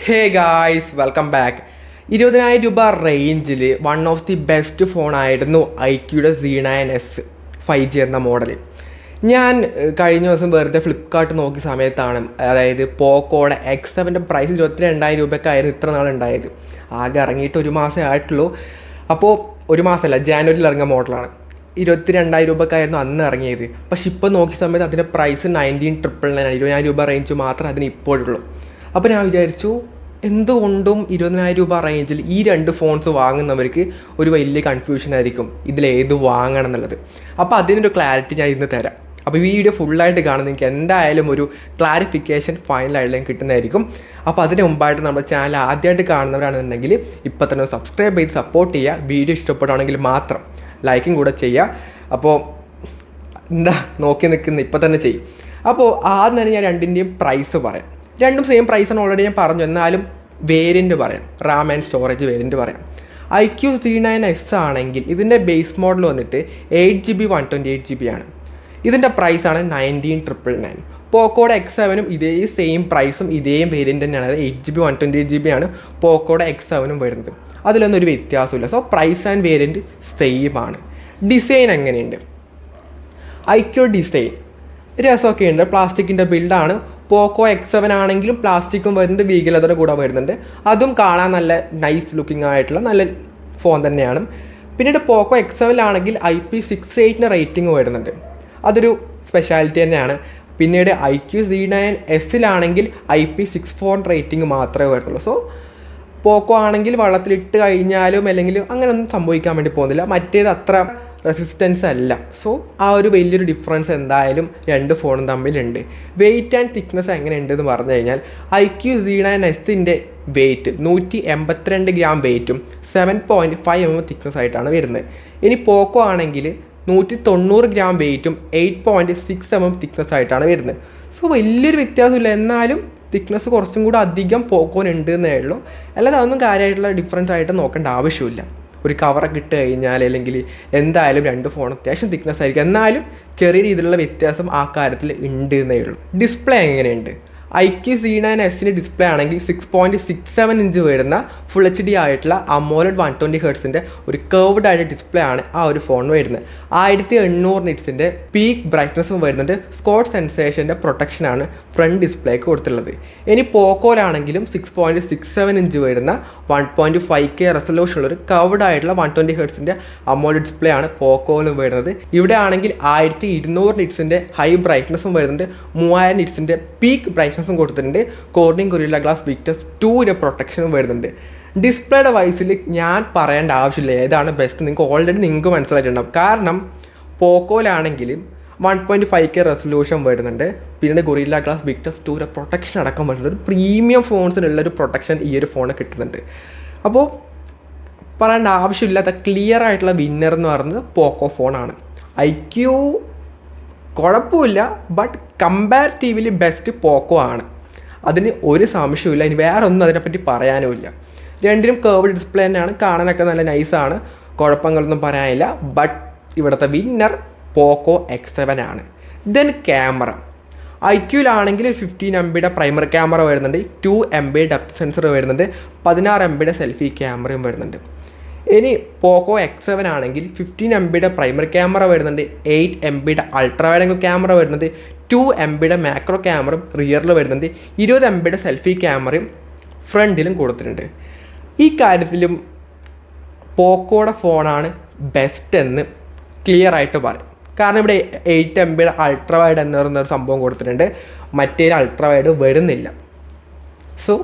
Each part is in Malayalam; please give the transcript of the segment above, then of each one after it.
Hey guys welcome back. 20,000 രൂപ റേഞ്ചിൽ വൺ ഓഫ് ദി ബെസ്റ്റ് ഫോണായിരുന്നു ഐക്യൂയുടെ Z9S 5G എന്ന മോഡൽ. ഞാൻ കഴിഞ്ഞ ദിവസം വെറുതെ ഫ്ലിപ്കാർട്ട് നോക്കിയ സമയത്താണ്, അതായത് പോക്കോയുടെ X7 പ്രൈസ് 22,000 രൂപയ്ക്കായിരുന്നു ഇത്ര നാളുണ്ടായത്. ആകെ ഇറങ്ങിയിട്ട് ഒരു മാസമേ ആയിട്ടുള്ളൂ. അപ്പോൾ ഒരു മാസമല്ല, ജാനുവരിയിൽ ഇറങ്ങിയ മോഡലാണ്. 22,000 രൂപയ്ക്കായിരുന്നു അന്ന് ഇറങ്ങിയത്. പക്ഷെ ഇപ്പോൾ നോക്കിയ സമയത്ത് അതിൻ്റെ പ്രൈസ് 19,999 20,000 രൂപ റേഞ്ച് മാത്രമേ അതിന് ഇപ്പോഴുള്ളൂ. അപ്പോൾ ഞാൻ വിചാരിച്ചു, എന്തുകൊണ്ടും 20,000 രൂപ റേഞ്ചിൽ ഈ രണ്ട് ഫോൺസ് വാങ്ങുന്നവർക്ക് ഒരു വലിയ കൺഫ്യൂഷൻ ആയിരിക്കും ഇതിലേത് വാങ്ങണം എന്നുള്ളത്. അപ്പോൾ അതിനൊരു ക്ലാരിറ്റി ഞാൻ ഇന്ന് തരാം. അപ്പോൾ ഈ വീഡിയോ ഫുള്ളായിട്ട് കാണുന്ന എനിക്ക് എന്തായാലും ഒരു ക്ലാരിഫിക്കേഷൻ ഫൈനലായിട്ടും കിട്ടുന്നതായിരിക്കും. അപ്പോൾ അതിന് മുമ്പായിട്ട് നമ്മുടെ ചാനൽ ആദ്യമായിട്ട് കാണുന്നവരാണെന്നുണ്ടെങ്കിൽ ഇപ്പോൾ തന്നെ സബ്സ്ക്രൈബ് ചെയ്ത് സപ്പോർട്ട് ചെയ്യുക. വീഡിയോ ഇഷ്ടപ്പെടുകയാണെങ്കിൽ മാത്രം ലൈക്കും കൂടെ ചെയ്യുക. അപ്പോൾ എന്താ നോക്കി നിൽക്കുന്ന ഇപ്പോൾ തന്നെ ചെയ്യും. അപ്പോൾ ആദ്യം തന്നെ ഞാൻ രണ്ടിൻ്റെയും പ്രൈസ് പറയാം. രണ്ടും സെയിം പ്രൈസാണ് ഓൾറെഡി ഞാൻ പറഞ്ഞു, എന്നാലും വേരിയൻറ്റ് പറയാം. റാം ആൻഡ് സ്റ്റോറേജ് വേരിയൻറ്റ് പറയാം. ഐക്യൂ Z9S ആണെങ്കിൽ ഇതിൻ്റെ ബേസ് മോഡൽ വന്നിട്ട് 8GB 128GB ആണ്. ഇതിൻ്റെ പ്രൈസാണ് 19,999. പോക്കോയുടെ X7 ഇതേ സെയിം പ്രൈസും ഇതേ വേരിയൻറ്റ് തന്നെയാണ്. അത് 8GB 128GB ആണ് പോക്കോയുടെ X7 വരുന്നത്. അതിലൊന്നും ഒരു വ്യത്യാസമില്ല. So price and variant same ആണ്. ഡിസൈൻ എങ്ങനെയുണ്ട്? ഐക്യൂ ഡിസൈൻ രസമൊക്കെ ഉണ്ട്. പ്ലാസ്റ്റിക്കിൻ്റെ ബിൽഡാണ്. പോക്കോ X7 ആണെങ്കിലും പ്ലാസ്റ്റിക്കും വരുന്നുണ്ട്, വീഗലതിന് കൂടെ വരുന്നുണ്ട്. അതും കാണാൻ നല്ല നൈസ് ലുക്കിംഗ് ആയിട്ടുള്ള നല്ല ഫോൺ തന്നെയാണ്. പിന്നീട് പോക്കോ X7 ആണെങ്കിൽ IP68 റേറ്റിംഗ് വരുന്നുണ്ട്. അതൊരു സ്പെഷ്യാലിറ്റി തന്നെയാണ്. പിന്നീട് ഐക്യൂ Z9S IP64 റേറ്റിംഗ് മാത്രമേ വരുന്നുള്ളൂ. സോ പോക്കോ ആണെങ്കിൽ വെള്ളത്തിലിട്ട് കഴിഞ്ഞാലും അല്ലെങ്കിൽ അങ്ങനെയൊന്നും സംഭവിക്കാൻ വേണ്ടി പോകുന്നില്ല. മറ്റേത് അത്ര റെസിസ്റ്റൻസ് അല്ല. സോ ആ ഒരു വലിയൊരു ഡിഫറൻസ് എന്തായാലും രണ്ട് ഫോണും തമ്മിലുണ്ട്. വെയിറ്റ് ആൻഡ് തിക്നെസ് എങ്ങനെയുണ്ടെന്ന് പറഞ്ഞു കഴിഞ്ഞാൽ ഐക്യൂ Z9S വെയിറ്റ് 182 ഗ്രാം വെയിറ്റും 7.5 mm തിക്നെസ് ആയിട്ടാണ് വരുന്നത്. ഇനി പോക്കോ ആണെങ്കിൽ 190 ഗ്രാം വെയിറ്റും 8.6 mm തിക്നെസ് ആയിട്ടാണ് വരുന്നത്. സോ വലിയൊരു വ്യത്യാസമില്ല, എന്നാലും തിക്നെസ് കുറച്ചും കൂടെ അധികം പോക്കോനുണ്ട് എന്നേ ഉള്ളൂ. അല്ലാതെ അതൊന്നും കാര്യമായിട്ടുള്ള ഡിഫറൻസ് ആയിട്ട് നോക്കേണ്ട ആവശ്യമില്ല. ഒരു കവറൊക്കെ ഇട്ട് കഴിഞ്ഞാൽ അല്ലെങ്കിൽ എന്തായാലും രണ്ട് ഫോൺ അത്യാവശ്യം തിക്നെസ് ആയിരിക്കും, എന്നാലും ചെറിയ രീതിയിലുള്ള വ്യത്യാസം ആ കാര്യത്തിൽ ഉണ്ട് എന്നേ ഉള്ളൂ. ഡിസ്പ്ലേ എങ്ങനെയുണ്ട്? ഐക്യൂ Z9S ഡിസ്പ്ലേ ആണെങ്കിൽ 6.67 ഇഞ്ച് വരുന്ന ഫുൾ HD ആയിട്ടുള്ള AMOLED 120Hz ഒരു കർവ്ഡ് ആയിട്ട് ഡിസ്പ്ലേ ആണ് ആ ഒരു ഫോൺ വരുന്നത്. 1800 നിറ്റ്സിൻ്റെ പീക്ക് ബ്രൈറ്റ്നസ്സും വരുന്നുണ്ട്. സ്കോട്ട് സെൻസേഷൻ്റെ പ്രൊട്ടക്ഷനാണ് ഫ്രണ്ട് ഡിസ്പ്ലേക്ക് കൊടുത്തുള്ളത്. ഇനി പോക്കോയിലാണെങ്കിലും 6.67 ഇഞ്ച് വരുന്ന 1.5K റെസൊല്യൂഷനുള്ള ഒരു കർവ്ഡ് ആയിട്ടുള്ള 120Hz AMOLED ഡിസ്പ്ലേ ആണ് പോക്കോയിലും വരുന്നത്. ഇവിടെ ആണെങ്കിൽ 1200 നിറ്റ്സിൻ്റെ ഹൈ ബ്രൈറ്റ്നസ്സും വരുന്നുണ്ട്. 3000 നിറ്റ്സിൻ്റെ പീക്ക് ബ്രൈറ്റ്നസ്സും കൊടുത്തിട്ടുണ്ട്. കോർണിംഗ് ഗൊറില്ല ഗ്ലാസ് വിക്ടസ് 2 പ്രൊട്ടക്ഷനും വരുന്നുണ്ട്. ഡിസ്പ്ലേയുടെ വൈസിൽ ഞാൻ പറയേണ്ട ആവശ്യമില്ല ഏതാണ് ബെസ്റ്റ്. നിങ്ങൾക്ക് മനസ്സിലായിട്ടുണ്ടാവും. കാരണം പോക്കോയിലാണെങ്കിൽ 1.5K റെസൊല്യൂഷൻ വരുന്നുണ്ട്. പിന്നീട് ഗൊറില്ല ഗ്ലാസ് വിക്ടസ് 2 പ്രൊട്ടക്ഷൻ അടക്കം വരുന്നുണ്ട്. ഒരു പ്രീമിയം ഫോൺസിനുള്ളൊരു പ്രൊട്ടക്ഷൻ ഈ ഒരു ഫോണ് കിട്ടുന്നുണ്ട്. അപ്പോൾ പറയേണ്ട ആവശ്യമില്ലാത്ത ക്ലിയർ ആയിട്ടുള്ള വിന്നർ എന്ന് പറയുന്നത് പോക്കോ ഫോണാണ്. ഐക്യൂ കുഴപ്പമില്ല, ബട്ട് കമ്പാരിറ്റീവ്ലി ബെസ്റ്റ് പോക്കോ ആണ്. അതിന് ഒരു സംശയമില്ല. ഇനി വേറെ ഒന്നും അതിനെപ്പറ്റി പറയാനുമില്ല. രണ്ടിനും കർവ്ഡ് ഡിസ്പ്ലേ തന്നെയാണ്. കാണാനൊക്കെ നല്ല നൈസാണ്, കുഴപ്പങ്ങളൊന്നും പറയാനില്ല. ബട്ട് ഇവിടുത്തെ വിന്നർ പോക്കോ X7 ആണ്. Then camera. ഐക്യൂലാണെങ്കിൽ 15 MB പ്രൈമറി ക്യാമറ വരുന്നുണ്ട്, 2 MB ഡെപ്ത് സെൻസർ വരുന്നുണ്ട്, 16 MB സെൽഫി ക്യാമറയും വരുന്നുണ്ട്. ഇനി പോക്കോ X7 ആണെങ്കിൽ 15 MB പ്രൈമറി ക്യാമറ വരുന്നുണ്ട്, 8 MB ultra wide angle camera വരുന്നുണ്ട്, 2 MB മാക്രോ ക്യാമറയും റിയറിൽ വരുന്നുണ്ട്, 20 MB സെൽഫി ക്യാമറയും ഫ്രണ്ടിലും കൊടുത്തിട്ടുണ്ട്. ഈ കാര്യത്തിലും പോക്കോയുടെ ഫോണാണ് ബെസ്റ്റ് എന്ന് ക്ലിയർ ആയിട്ട് പറയും. കാരണം ഇവിടെ 8 MB അൾട്രാ വൈഡ് എന്ന് പറയുന്നൊരു സംഭവം കൊടുത്തിട്ടുണ്ട്, മറ്റേ അൾട്രാ വൈഡ് വരുന്നില്ല. സോ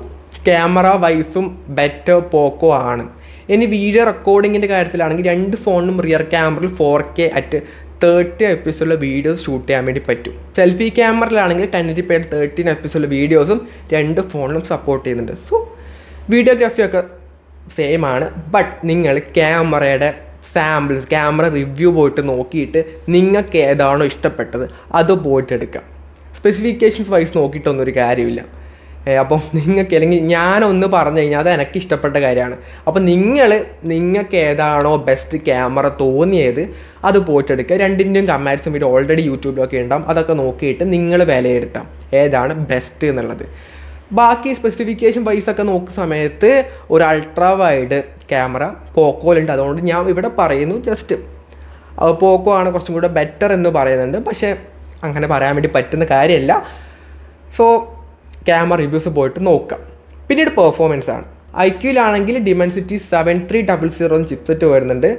ക്യാമറ വൈസും ബെറ്റർ പോക്കോ ആണ്. ഇനി വീഡിയോ റെക്കോർഡിങ്ങിൻ്റെ കാര്യത്തിലാണെങ്കിൽ രണ്ട് ഫോണിനും റിയർ ക്യാമറയിൽ 4K at 30 FPS videos shoot ചെയ്യാൻ വേണ്ടി പറ്റും. സെൽഫി ക്യാമറയിലാണെങ്കിൽ 1080p 13 FPS വീഡിയോസും രണ്ട് ഫോണിലും സപ്പോർട്ട് ചെയ്യുന്നുണ്ട്. സോ വീഡിയോഗ്രാഫിയൊക്കെ സെയിം ആണ്. ബട്ട് നിങ്ങൾ ക്യാമറയുടെ സാമ്പിൾസ്, ക്യാമറ റിവ്യൂ പോയിട്ട് നോക്കിയിട്ട് നിങ്ങൾക്ക് ഏതാണോ ഇഷ്ടപ്പെട്ടത് അത് പോയിട്ട് എടുക്കാം. സ്പെസിഫിക്കേഷൻസ് വൈസ് നോക്കിയിട്ടൊന്നും ഒരു കാര്യമില്ല. അപ്പം നിങ്ങൾക്ക് അല്ലെങ്കിൽ ഞാനൊന്ന് പറഞ്ഞു കഴിഞ്ഞാൽ അത് എനിക്ക് ഇഷ്ടപ്പെട്ട കാര്യമാണ്. അപ്പം നിങ്ങൾക്ക് ഏതാണോ ബെസ്റ്റ് ക്യാമറ തോന്നിയത് അത് പോയിട്ടെടുക്കുക. രണ്ടിൻ്റെയും കമ്പാരിസൺ വീഡിയോ ഓൾറെഡി യൂട്യൂബിലൊക്കെ ഉണ്ടാവും. അതൊക്കെ നോക്കിയിട്ട് നിങ്ങൾ വിലയിരുത്താം ഏതാണ് ബെസ്റ്റ് എന്നുള്ളത്. ബാക്കി സ്പെസിഫിക്കേഷൻ വൈസൊക്കെ നോക്കുന്ന സമയത്ത് ഒരു അൾട്രാ വൈഡ് ക്യാമറ പോക്കോയിലുണ്ട്. അതുകൊണ്ട് ഞാൻ ഇവിടെ പറയുന്നു ജസ്റ്റ് പോക്കോ ആണ് കുറച്ചും കൂടെ ബെറ്റർ എന്ന് പറയുന്നുണ്ട്. പക്ഷേ അങ്ങനെ പറയാൻ വേണ്ടി പറ്റുന്ന കാര്യമല്ല. സോ ക്യാമറ റിവ്യൂസ് പോയിട്ട് നോക്കാം. പിന്നീട് പെർഫോമൻസ് ആണ്. ഐക്യൂലാണെങ്കിൽ ഡിമെൻസിറ്റി 7300 ചിപ്സെറ്റ് വരുന്നുണ്ട്.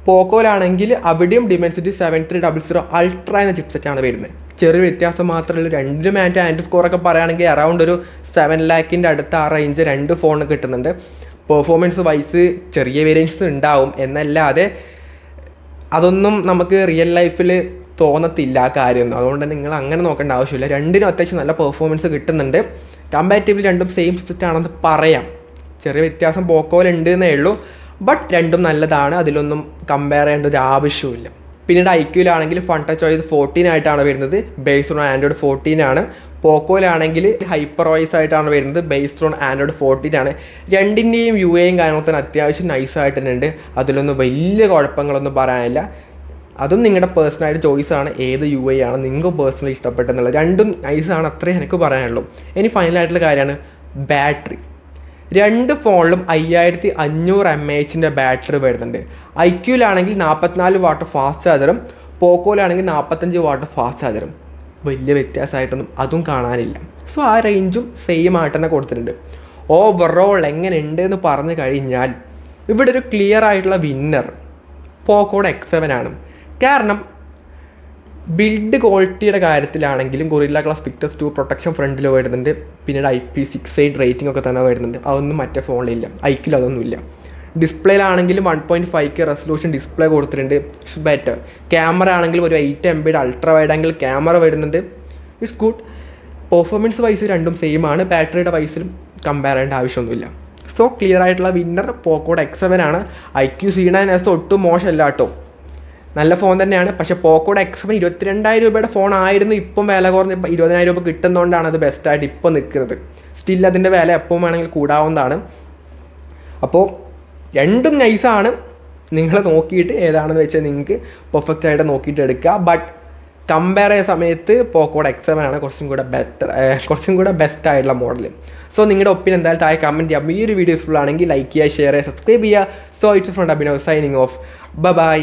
പോക്കോയിലാണെങ്കിൽ അവിടെയും ഡിമെൻസിറ്റി 7300 അൾട്ര എന്ന ചിപ്സെറ്റാണ് വരുന്നത്. ചെറിയ വ്യത്യാസം മാത്രമേ ഉള്ളൂ. രണ്ടിനും ആൻഡ് സ്കോറൊക്കെ പറയുകയാണെങ്കിൽ അറൗണ്ട് ഒരു 7 lakhിൻ്റെ അടുത്ത് ആ റേഞ്ച് രണ്ട് ഫോണിന് കിട്ടുന്നുണ്ട്. പെർഫോമൻസ് വൈസ് ചെറിയ വേരിയൻസ് ഉണ്ടാവും എന്നല്ലാതെ അതൊന്നും നമുക്ക് റിയൽ ലൈഫിൽ തോന്നത്തില്ല കാര്യമൊന്നും. അതുകൊണ്ട് തന്നെ നിങ്ങൾ അങ്ങനെ നോക്കേണ്ട ആവശ്യമില്ല. രണ്ടിനും അത്യാവശ്യം നല്ല പെർഫോമൻസ് കിട്ടുന്നുണ്ട്. കമ്പാരിറ്റീവ്ലി രണ്ടും സെയിം ചിപ്സെറ്റ് ആണെന്ന് പറയാം. ചെറിയ വ്യത്യാസം പോക്കോയിലുണ്ട് എന്നേ ഉള്ളൂ. ബട്ട് രണ്ടും നല്ലതാണ്. അതിലൊന്നും കമ്പയർ ചെയ്യേണ്ട ഒരു ആവശ്യമില്ല. പിന്നീട് ഐക്യൂലാണെങ്കിൽ ഫണ്ടർ ചോയ്സ് 14 ആയിട്ടാണ് വരുന്നത്. ബേസ്ഡ് ഓൺ ആൻഡ്രോയിഡ് 14 ആണ്. പോക്കോയിലാണെങ്കിൽ ഹൈപ്പർ വോയിസ് ആയിട്ടാണ് വരുന്നത്. ബേസ്ഡ് ഓൺ ആൻഡ്രോയിഡ് 14 ആണ്. രണ്ടിൻ്റെയും UIയും കാര്യങ്ങളൊക്കെ തന്നെ അത്യാവശ്യം നൈസായിട്ട് തന്നെ ഉണ്ട്. അതിലൊന്നും വലിയ കുഴപ്പങ്ങളൊന്നും പറയാനില്ല. അതും നിങ്ങളുടെ പേഴ്സണലായിട്ട് ചോയ്സാണ് ഏത് UI ആണ് നിങ്ങൾക്ക് പേഴ്സണലി ഇഷ്ടപ്പെട്ടെന്നുള്ളത്. രണ്ടും നൈസാണ്, അത്രയും എനിക്ക് പറയാനുള്ളൂ. ഇനി ഫൈനലായിട്ടുള്ള കാര്യമാണ് ബാറ്ററി. രണ്ട് ഫോണിലും 5500 mAh ബാറ്ററി വരുന്നുണ്ട്. ഐക്യൂലാണെങ്കിൽ 44 വാട്ട് ഫാസ്റ്റ് ചാർജറും പോക്കോയിലാണെങ്കിൽ 45 വാട്ട് ഫാസ്റ്റ് ചാർജറും. വലിയ വ്യത്യാസമായിട്ടൊന്നും അതും കാണാനില്ല. സോ ആ റേഞ്ചും സെയിം ആയിട്ട് തന്നെ കൊടുത്തിട്ടുണ്ട്. ഓവറോൾ എങ്ങനെ ഉണ്ട് എന്ന് പറഞ്ഞു കഴിഞ്ഞാൽ ഇവിടെ ഒരു ക്ലിയർ ആയിട്ടുള്ള വിന്നർ പോക്കോയുടെ X7 ആണ്. കാരണം ബിൽഡ് ക്വാളിറ്റിയുടെ കാര്യത്തിലാണെങ്കിലും ഗൊറില്ല ഗ്ലാസ് വിക്ടസ് 2 പ്രൊട്ടക്ഷൻ ഫ്രണ്ടിൽ വരുന്നുണ്ട്. പിന്നീട് IP68 റേറ്റിംഗ് ഒക്കെ തന്നെ വരുന്നുണ്ട്. അതൊന്നും മറ്റേ ഫോണിലില്ല. ഐക്യൂൽ അതൊന്നുമില്ല. ഡിസ്പ്ലേയിലാണെങ്കിലും 1.5K റെസൊല്യൂഷൻ ഡിസ്പ്ലേ കൊടുത്തിട്ടുണ്ട്. It's better. ക്യാമറ ആണെങ്കിലും ഒരു 8 MB ultra wide angle camera വരുന്നുണ്ട്. It's good. പെർഫോമൻസ് വൈസ് രണ്ടും സെയിം ആണ്. ബാറ്ററിയുടെ വൈസിലും കമ്പയർ ചെയ്യേണ്ട ആവശ്യമൊന്നുമില്ല. സോ ക്ലിയർ ആയിട്ടുള്ള വിന്നർ പോക്കോയുടെ X7 ആണ്. iQOO C9s ഒട്ടും മോശമല്ല കേട്ടോ, നല്ല ഫോൺ തന്നെയാണ്. പക്ഷേ പോക്കോയുടെ X7 22,000 രൂപയുടെ ഫോൺ ആയിരുന്നു. ഇപ്പം വില കുറഞ്ഞ് 20,000 രൂപ കിട്ടുന്നതുകൊണ്ടാണ് അത് ബെസ്റ്റായിട്ട് ഇപ്പോൾ നിൽക്കുന്നത്. സ്റ്റിൽ അതിൻ്റെ വില എപ്പോൾ വേണമെങ്കിൽ കൂടാവുന്നതാണ്. അപ്പോൾ രണ്ടും നൈസാണ്. നിങ്ങൾ നോക്കിയിട്ട് ഏതാണെന്ന് വെച്ചാൽ നിങ്ങൾക്ക് പെർഫെക്റ്റ് ആയിട്ട് നോക്കിയിട്ട് എടുക്കുക. ബട്ട് കമ്പയർ ചെയ്യുന്ന സമയത്ത് പോക്കോയുടെ X7 ആണ് കുറച്ചും കൂടെ ബെസ്റ്റ് ആയിട്ടുള്ള മോഡൽ. സോ നിങ്ങളുടെ ഒപ്പീനിയൻ എന്തായാലും താഴെ കമൻറ്റ് ചെയ്യാം. ഈ ഒരു വീഡിയോ യൂസ്ഫുൾ ആണെങ്കിൽ ലൈക്ക് ചെയ്യുക, ഷെയർ ചെയ്യുക, സബ്സ്ക്രൈബ് ചെയ്യുക. So it's from Abhinav signing off. By.